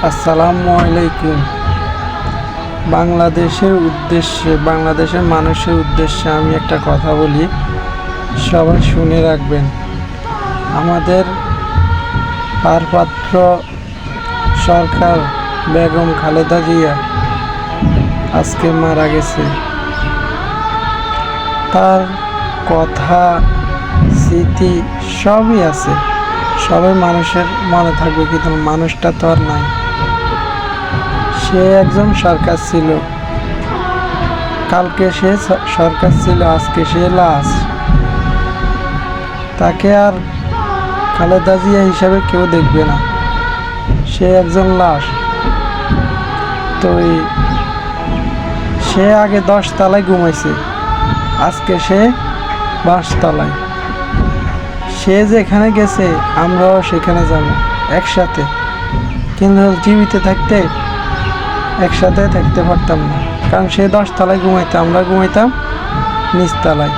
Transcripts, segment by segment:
আসসালামু আলাইকুম। বাংলাদেশের মানুষের উদ্দেশ্যে আমি একটা কথা বলি, সবাই শুনে রাখবেন। আমাদের ভারপ্রাপ্ত সরকার বেগম খালেদা জিয়া আজকে মারা গেছে। তার কথা, স্মৃতি সবই আছে, সবাই মানুষের মনে থাকবে, কিন্তু মানুষটা তো আর নাই। সে একজন সরকার ছিল, কালকে সে সরকার ছিল, আজকে সে লাশ। তাকে আর খালেদা জিয়া হিসাবে কেউ দেখবে না, সে একজন লাশ। তো সে আগে 10 তলায় ঘুমাইছে, আজকে সে 5 তলায়। সে যেখানে গেছে আমরাও সেখানে যাব একসাথে, কিন্তু জীবিত থাকতে একসাথে থাকতে পারতাম না, কারণ সে 10 তলায় ঘুমাইতো, আমরা ঘুমাইতাম নিচতলায়।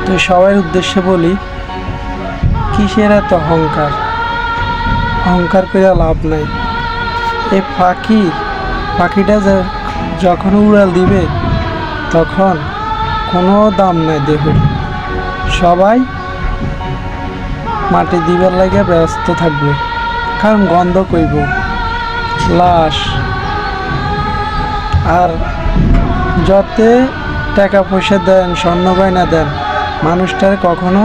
তো সবার উদ্দেশ্যে বলি, কিসের এত অহংকার? অহংকার করে লাভ নাই। এই পাখিটা যখন উড়াল দিবে তখন কোনো দাম নাই দেহের। সবাই মাটি দিবার লাগে ব্যস্ত থাকবে, কারণ গন্ধ কইব লাশ। আর যতে টাকা পয়সা দেন, স্বর্ণ গয়না দেন, মানুষটারে কখনো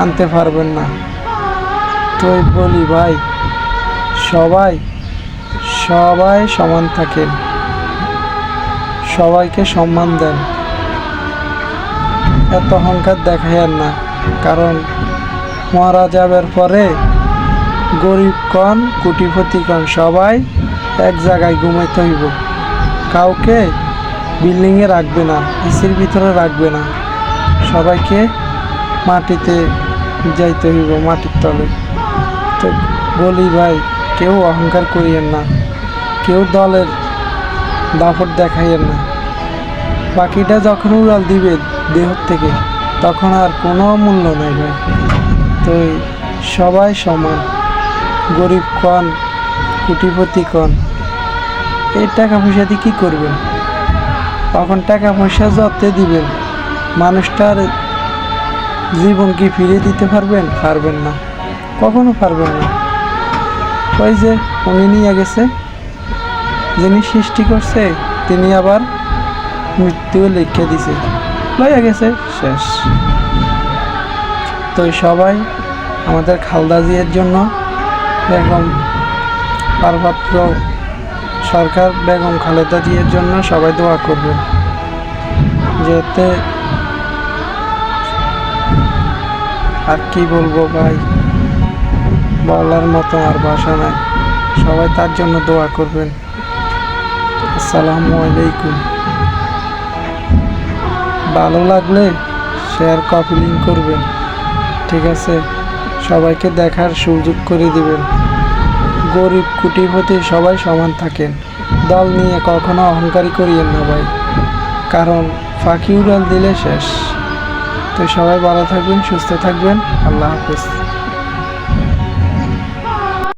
আনতে পারবেন না। তো বলি ভাই, সবাই সমান থাকেন, সবাইকে সম্মান দেন, এত অহংকার দেখাইয়েন না। কারণ মারা যাবার পরে গরিব কন কোটিপতি কন সবাই এক জায়গায় ঘুমাইতে হইব। কাউকে বিল্ডিংয়ে রাখবে না, এসির ভিতরে রাখবে না, সবাইকে মাটিতে যাইতে হইব, মাটির তলে। তো বলি ভাই, কেউ অহংকার করিয়েন না, কেউ দলের দাপট দেখাইয়েন না। পাখিটা যখন উড়াল দিবে দেহ থেকে, তখন আর কোনো মূল্য নাই ভাই। তো সবাই সমান, গরিব কন কোটিপতি কন। এই টাকা পয়সা দিয়ে কী করবেন? তখন টাকা পয়সা যত দিবেন, মানুষটার জীবন কি ফিরে দিতে পারবেন না, কখনো পারবেন না। ওই যে উনি নিয়ে গেছে, যিনি সৃষ্টি করছে তিনি আবার মৃত্যু লিখে দিছে, লইয়া গেছে, শেষ। তো সবাই আমাদের খালেদা জিয়ার জন্য, বেগম ভারপ্রাপ্ত সরকার বেগম খালেদা জিয়ার জন্য সবাই দোয়া করবেন, যাতে। আর কি বলবো ভাই, বলার মতো আর ভাষা নাই। সবাই তার জন্য দোয়া করবেন। আসসালামু আলাইকুম। ভালো লাগলে শেয়ার, কপি, লিঙ্ক করবেন, ঠিক আছে? সবাইকে দেখার সুযোগ করে দিবেন। গরিব কোটিপতি সবাই সমান থাকেন, দল নিয়ে কখনো অহংকারী করিয়েন না ভাই, কারণ ফাঁকি উড়াল দিলে শেষ। তো সবাই ভালো থাকবেন, সুস্থ থাকবেন। আল্লাহ হাফেজ।